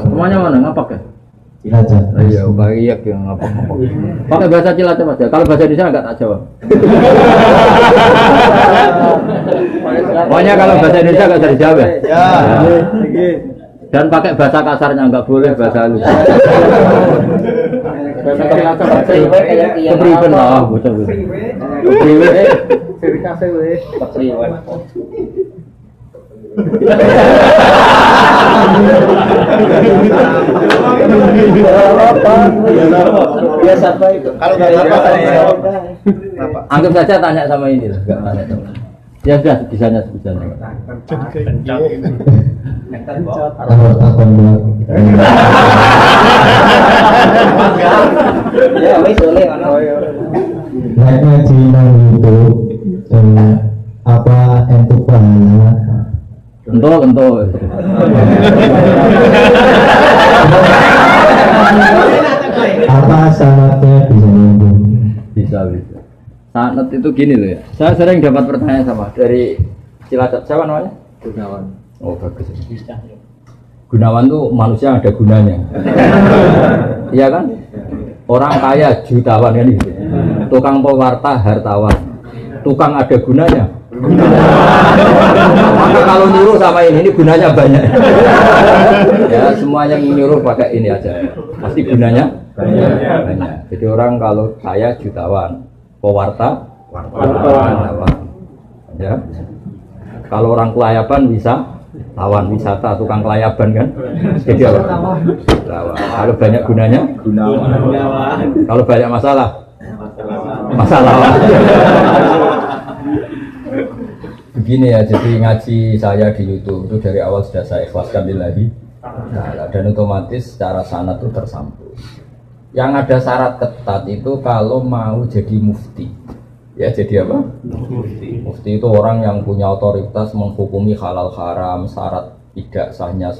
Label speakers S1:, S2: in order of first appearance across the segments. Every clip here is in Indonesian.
S1: Semuanya mana ngapak ya?
S2: Cilacap.
S1: Iya, banyak yang ngapak-ngapak. Pakai bahasa Cilacap aja. Kalau bahasa Indonesia enggak tak jawab. Pokoknya kalau bahasa Indonesia enggak bisa dijawab ya.
S2: Ya.
S1: Dan pakai bahasa kasarnya enggak boleh, bahasa halus. Bahasa kasar kepriben lah, bocah itu. Kepriben. Kafe we. Kepriben.
S2: Biasa apa itu? Kalau nggak apa-apa,
S1: anggap saja tanya sama ini lah, nggak tanya sama. Ya sudah, bisanya sebisanya.
S2: Ya, wis boleh mana?
S3: Naiknya Cina itu apa untuk pahala?
S1: Entuk.
S3: Apa syaratnya bisa nyambung?
S1: Bisa. Sanat itu gini loh ya. Saya sering dapat pertanyaan sama dari Cilacap. Siapa namanya? Gunawan. Oh bagus. Gunawan tuh manusia ada gunanya. Iya kan? Orang kaya jutawan kan gitu. Tukang pewarta hartawan. Tukang ada gunanya. Maka kalau nyuruh sama ini gunanya banyak. Ya semua yang nyuruh pakai ini aja. Pasti gunanya banyak. Jadi orang kalau kaya jutawan, pewarta wartawan. Ya. Kalau orang kelayaban bisa tawan wisata, tukang kelayaban kan. Jadi apa? Tawan. Kalau banyak gunanya, kalau banyak masalah. Begini ya, jadi ngaji saya di YouTube itu dari awal sudah saya ikhlaskan lillahi ta'ala, dan otomatis secara sanad itu tersambung. Yang ada syarat ketat itu kalau mau jadi mufti. Ya jadi apa? Mufti itu orang yang punya otoritas menghukumi halal haram, syarat tidak sahnya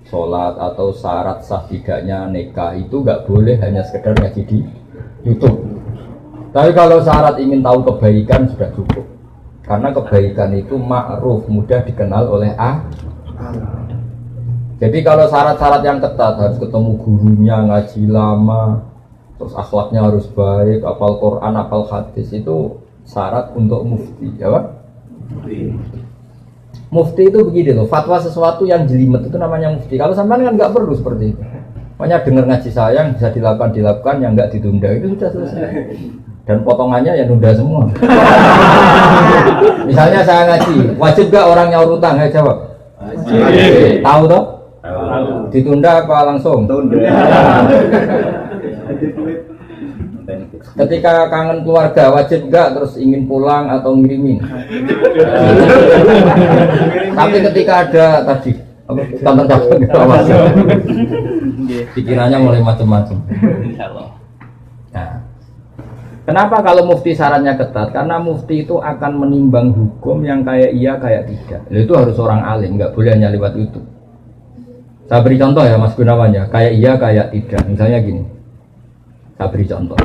S1: sholat atau syarat sah tidaknya nikah itu nggak boleh hanya sekedar ngaji di YouTube. Tapi kalau syarat ingin tahu kebaikan sudah cukup. Karena kebaikan itu ma'ruf, mudah dikenal oleh Jadi kalau syarat-syarat yang ketat harus ketemu gurunya, ngaji lama, terus akhlaknya harus baik, hafal Quran, hafal hadis, itu syarat untuk mufti, ya Pak? Mufti itu begini loh, fatwa sesuatu yang jelimet itu namanya mufti. Kalau sampean kan nggak perlu seperti itu. Makanya dengar ngaji saya yang bisa dilakukan, yang nggak ditunda itu sudah selesai. Dan potongannya ya nunda semua. Misalnya saya ngaji, wajib gak orang nyaur utang? Ayo jawab. Wajib. Tahu toh? Ditunda apa langsung? Tunda. Ketika kangen keluarga wajib gak terus ingin pulang atau ngirimin? Tapi ketika ada tadi tantang-tantang gitu pikirannya mulai macam-macam. Nah. Kenapa kalau mufti syaratnya ketat? Karena mufti itu akan menimbang hukum yang kayak iya, kayak tidak. Itu harus orang alim, nggak boleh hanya lewat YouTube. Saya beri contoh ya Mas Gunawan ya, kayak iya, kayak tidak. Misalnya gini, saya beri contoh.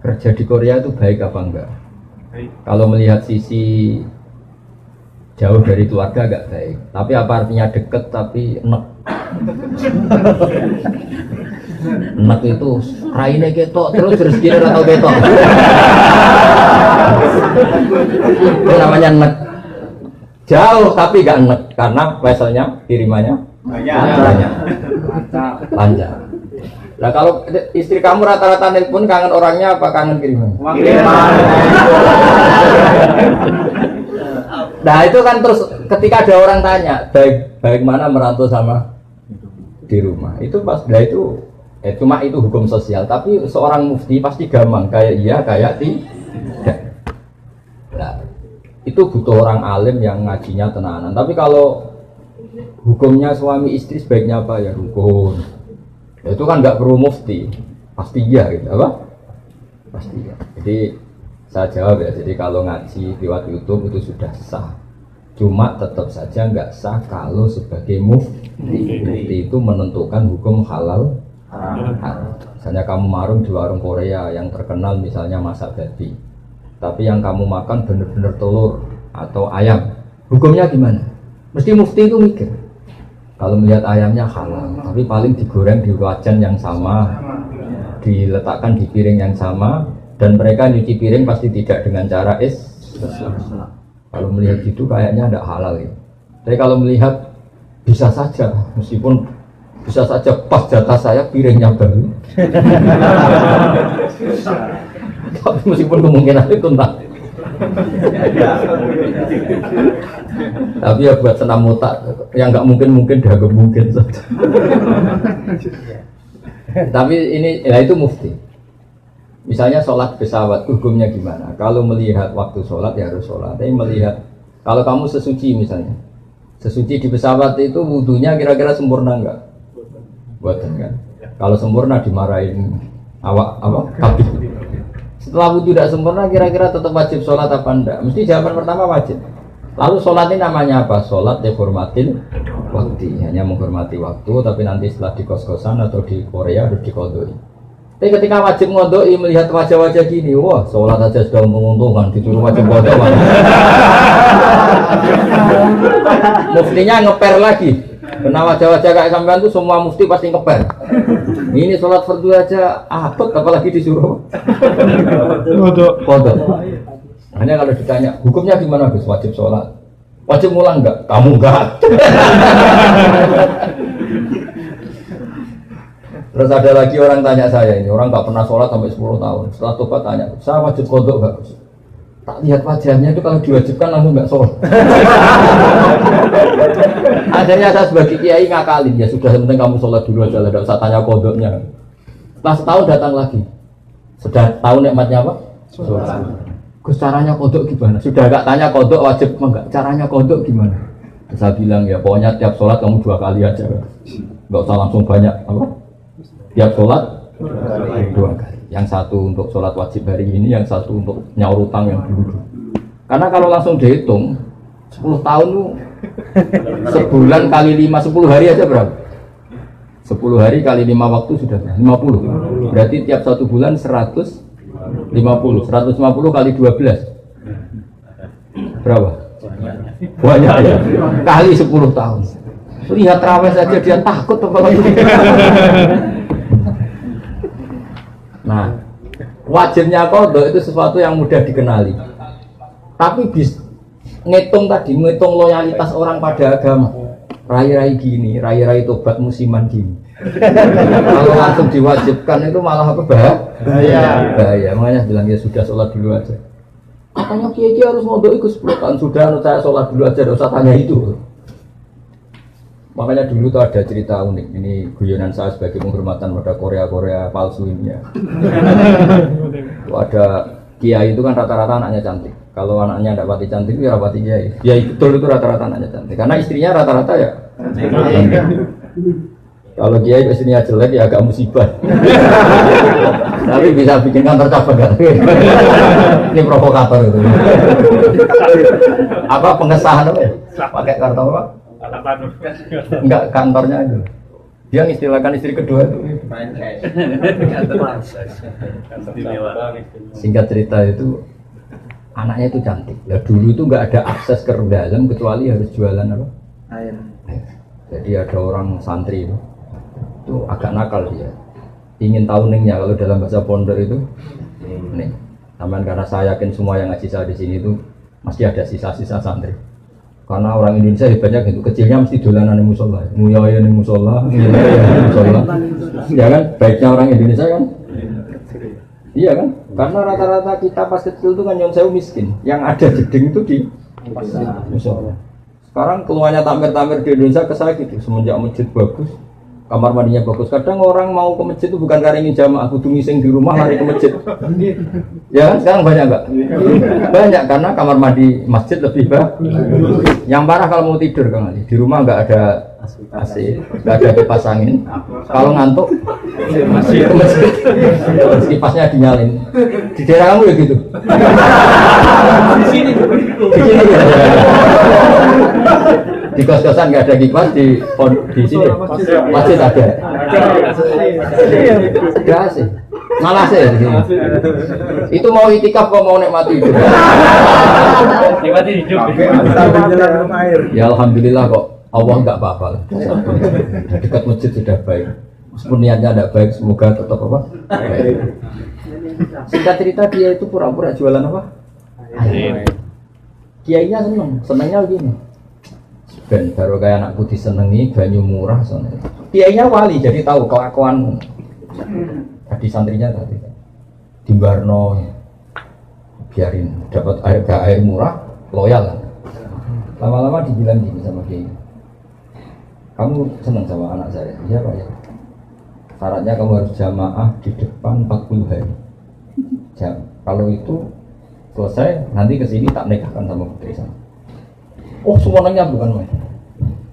S1: Kerja di Korea itu baik apa enggak? Kalau melihat sisi jauh dari keluarga agak baik. Tapi apa artinya deket tapi enek? Enak itu raine ketok terus rezeki ora tau ketok. Itu namanya enak. Jauh tapi gak enak karena weselnya kirimannya banyak. Lancar. Nah kalau istri kamu rata-rata nelpon kangen orangnya apa kangen kiriman? Nah itu kan terus ketika ada orang tanya baik mana merantau sama di rumah itu pas dah itu cuma itu hukum sosial, tapi seorang mufti pasti gampang kayak iya kayak tidak. Nah, itu butuh orang alim yang ngajinya tenanan. Tapi kalau hukumnya suami istri sebaiknya apa ya rukun, itu kan nggak perlu mufti, pasti iya gitu apa? Pasti iya. Jadi saya jawab ya. Jadi kalau ngaji lewat YouTube itu sudah sah. Cuma tetap saja nggak sah kalau sebagai mufti. Mufti itu menentukan hukum halal. Misalnya kamu marung di warung Korea yang terkenal misalnya masak babi, tapi yang kamu makan benar-benar telur atau ayam, hukumnya gimana? Mesti mufti itu mikir. Kalau melihat ayamnya halal, tapi paling digoreng di wajan yang sama, diletakkan di piring yang sama, dan mereka nyuci piring pasti tidak dengan cara Kalau melihat gitu kayaknya tidak halal ya. Tapi kalau melihat bisa saja, meskipun bisa saja pas jatah saya piringnya baru. Tapi meskipun kemungkinan itu entah. Tapi ya buat senam otak yang nggak mungkin dianggap mungkin saja. Tapi ini ya itu mufti. Misalnya sholat pesawat hukumnya gimana? Kalau melihat waktu sholat ya harus sholat. Tapi melihat kalau kamu sesuci misalnya, sesuci di pesawat itu wudunya kira-kira sempurna enggak? Buatan kan? Kalau sempurna dimarahin awak kabin. Setelah wudu tidak sempurna kira-kira tetap wajib sholat apa enggak? Mesti jawaban pertama wajib. Lalu sholat ini namanya apa? Sholat dihormatin waktu, hanya menghormati waktu, tapi nanti setelah di kos-kosan atau di Korea harus dikodoi. Tapi ketika wajib ngodoi melihat wajah-wajah gini, wah sholat aja sudah menguntungkan, disuruh wajib ngodoi. Muftinya ngeper lagi. Karena wajah-wajah kayak sampean itu semua mufti pasti ngeper. Ini sholat fardu aja abot, apalagi disuruh kodok. Hanya kalau ditanya, hukumnya gimana Gus? Wajib sholat. Wajib ngulang enggak? Kamu enggak. Terus ada lagi orang tanya saya ini, orang nggak pernah sholat sampai 10 tahun. Setelah tobat tanya, saya wajib kodok nggak? Tak lihat wajahnya itu kalau diwajibkan langsung nggak sholat. Akhirnya saya sebagai kiai ngakalin, ya sudah penting kamu sholat dulu aja, nggak usah tanya kodoknya. Setelah setahun datang lagi, sudah tahu nikmatnya apa? Sholat. Gus caranya kodok gimana? Sudah nggak tanya kodok wajib enggak? Caranya kodok gimana? Saya bilang ya pokoknya tiap sholat kamu 2 kali aja, nggak usah langsung banyak apa? Tiap sholat 2 kali. Yang satu untuk sholat wajib hari ini, yang satu untuk nyaur utang yang dulu. Karena kalau langsung dihitung 10 tahun tuh sebulan kali 5, 10 hari aja berapa? 10 hari kali 5 waktu sudah 50. Berarti tiap 1 bulan 150. 150 kali 12 berapa? Banyak ya. Kali 10 tahun. Lihat raweh saja dia takut apalagi. Nah, wajibnya kodok itu sesuatu yang mudah dikenali. Tapi ngitung loyalitas orang pada agama. Rai-rai gini, rai-rai tobat musiman gini. Kalau langsung diwajibkan itu malah apa bahaya. Makanya bilang ya sudah sholat dulu aja. Katanya kiai harus ngodok ikut 10 tahun sudah, saya sholat dulu aja, tidak usah tanya itu. Makanya dulu tuh ada cerita unik. Ini guyonan saya sebagai penghormatan pada Korea palsu ini ya. Ada kiai itu kan rata-rata anaknya cantik. Kalau anaknya tidak pati cantik, ya rapati kiai. Kiai betul itu rata-rata anaknya cantik. Karena istrinya rata-rata ya. Kalau kiai istrinya jelek ya agak musibah. Tapi bisa bikin kantor cabang kan? Ini provokator itu. Apa pengesahan apa ya? Pakai kartu apa? Enggak, kantornya itu. Dia mengistilahkan istri kedua itu. Singkat cerita itu anaknya itu cantik. Ya dulu itu enggak ada akses ke dalam kecuali harus jualan apa? Air. Jadi ada orang santri itu agak nakal dia. Ingin tahu ningnya kalau dalam bahasa pondok itu ning. Taman karena saya yakin semua yang ngaji saya di sini itu masih ada sisa-sisa santri. Karena orang Indonesia hebatnya gitu, kecilnya mesti dolanan di musola, nguyaya di musola, ya kan? Baiknya orang Indonesia kan? Iya kan? Karena rata-rata kita pas kecil itu kan yang saya miskin, yang ada jeding itu di musola. Sekarang keluarnya tampir-tampir di Indonesia ke saya gitu, semenjak masjid bagus, kamar mandinya bagus. Kadang orang mau ke masjid itu bukan karena ingin jamaah, kudu ngising di rumah lari ke masjid. Ya kan sekarang banyak enggak? Banyak karena kamar mandi masjid lebih bagus. Yang parah kalau mau tidur Kang Ali, di rumah enggak ada AC, enggak ada kipas angin. Kalau ngantuk masih ke masjid. Kipasnya dinyalin. Di daerah kamu ya gitu. Di sini. Di kos-kosan nggak ada kipas, di sini masjid ada. Ada sih. Malah sih di sini. Itu mau itikaf kok mau nikmati hidup.
S4: Nikmati hidup.
S2: Sambil jalan minum air.
S1: Ya alhamdulillah kok Allah nggak apa-apa. Dekat masjid sudah baik. Meskipun niatnya tidak baik, semoga tetap apa? Baik. Singkat cerita dia itu pura-pura jualan apa? Air. Kiainya senengnya begini. Ben baru kayak anakku disenengi, banyu murah soalnya. Kiainya wali jadi tahu kelakuan. Tadi santrinya tadi di Barno biarin dapat air murah, loyal kan. Lama-lama dibilang gini sama kiai. Kamu senang sama anak saya? Iya Pak ya. Syaratnya kamu harus jamaah di depan 40 hari. Kalau itu selesai, nanti kesini tak nikahkan sama putri saya. Oh semuanya bukan main.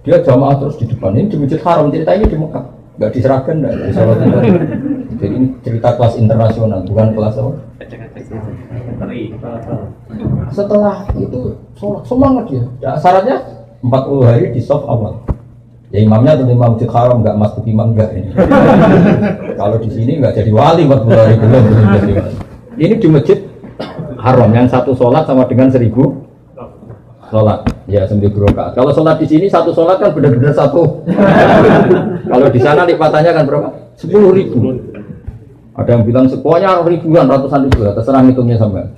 S1: Dia jamaah terus di depan. Ini di Masjid Haram, ceritanya di Mekah. Nggak diserahkan, nggak di sholat. Jadi ini cerita kelas internasional, bukan kelas apa? Setelah itu sholat, semangat dia. Ya, syaratnya 40 hari di soft awal. Ya imamnya tentu imam Masjid Haram, nggak masuk imam nggak ini. Kalau di sini nggak jadi wali 40 hari belum jadi wali. Ini di Masjid Haram yang satu sholat sama dengan 1000 sholat. Ya 1000 rakaat. Kalau sholat di sini satu sholat kan benar-benar satu. Kalau di sana lipatannya kan berapa? 10.000. Ada yang bilang semuanya ribuan, ratusan ribu. Terserah hitungnya sampai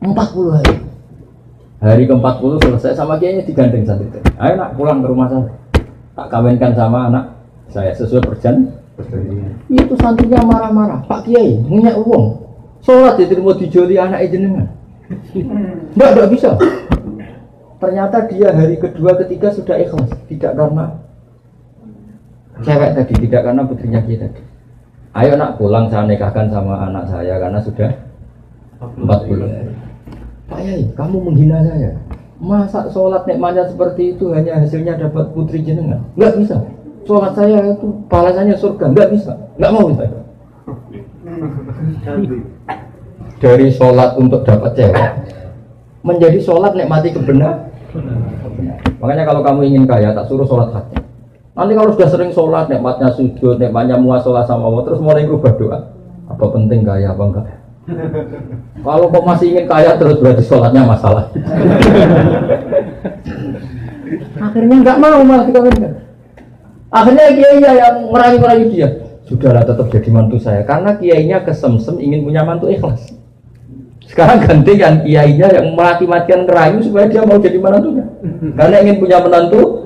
S1: 40 hari. Hari ke-40 selesai sama kiainya digandeng santri. Ayo nak pulang ke rumah saya. Tak kawinkan sama anak saya sesuai perjanjian. Itu santrinya marah-marah. Pak Kiai, minyak uang. Sholat diterima dijoli anak jenengan. Enggak bisa. Ternyata dia hari kedua ketiga sudah ikhlas, tidak karena cewek tadi, tidak karena putrinya kita tadi. Ayo nak pulang saya nikahkan sama anak saya karena sudah 40 hari. Pak Yai, kamu menghina saya. Masa sholat nikmatnya seperti itu hanya hasilnya dapat putri jenengan? Enggak bisa. Sholat saya itu balasannya surga, enggak bisa. Enggak mau saya. Dari sholat untuk dapat cewek menjadi sholat nikmati kebenaran. Makanya kalau kamu ingin kaya tak suruh sholat hati. Nanti kalau sudah sering sholat nikmatnya sujud, nikmatnya muasalah sama Allah terus mulai berubah doa. Apa penting kaya apa enggak? Kalau kok masih ingin kaya terus berarti sholatnya masalah. Akhirnya enggak mau malah dikawinkan. Akhirnya kiainya yang merayu-merayu dia. Sudahlah tetap jadi mantu saya karena kiainya kesemsem ingin punya mantu ikhlas. Sekarang ganti yang kiainya yang mati-matian ngerayu supaya dia mau jadi menantunya. Karena ingin punya menantu.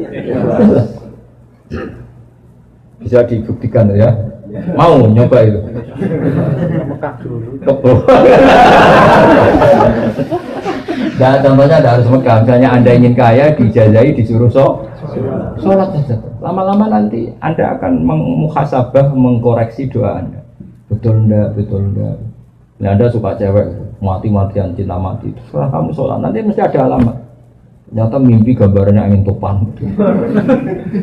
S1: Bisa dibuktikan ya. Mau nyoba itu. Nah, contohnya ada harus Mekah. Misalnya Anda ingin kaya, dijazahi, disuruh sholat saja. Lama-lama nanti Anda akan muhasabah, mengkoreksi doa Anda. Betul enggak, betul enggak. Nah, Anda suka cewek, mati-matian, cinta mati. Setelah kamu sholat, nanti mesti ada alamat. Ternyata mimpi gambarnya angin topan.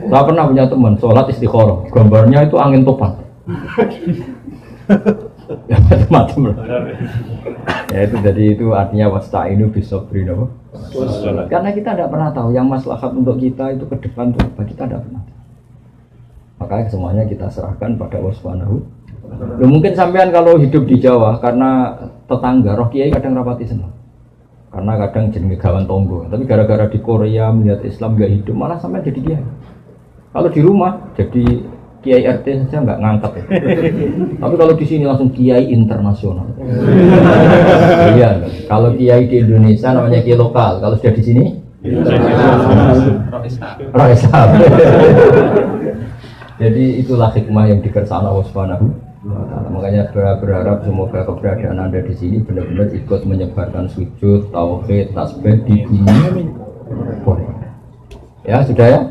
S1: Saya pernah punya teman, sholat istikharah. Gambarnya itu angin topan. Ya macam-macam. Ya itu jadi itu artinya wasta'inu bisabri apa? Karena kita tidak pernah tahu yang maslahat untuk kita itu ke depan itu apa, kita tidak pernah. Makanya semuanya kita serahkan pada Allah Subhanahu. Mungkin sampean kalau hidup di Jawa karena tetangga roh kiai kadang rapati senang. Karena kadang jenenge gawan tonggo, tapi gara-gara di Korea melihat Islam gak hidup malah sampean jadi kiai. Kalau di rumah jadi kiai RT saja nggak ngangkat ya. Tapi kalau di sini langsung kiai internasional. Iya, kalau kiai di Indonesia namanya kiai lokal, kalau sudah di sini Raisa. Jadi itulah hikmah yang dikersakakan Allah Subhanahu wa Ta'ala. Makanya berharap semoga keberadaan Anda di sini benar-benar ikut menyebarkan sujud, tauhid, tasbih di dunia. Ya sudah ya.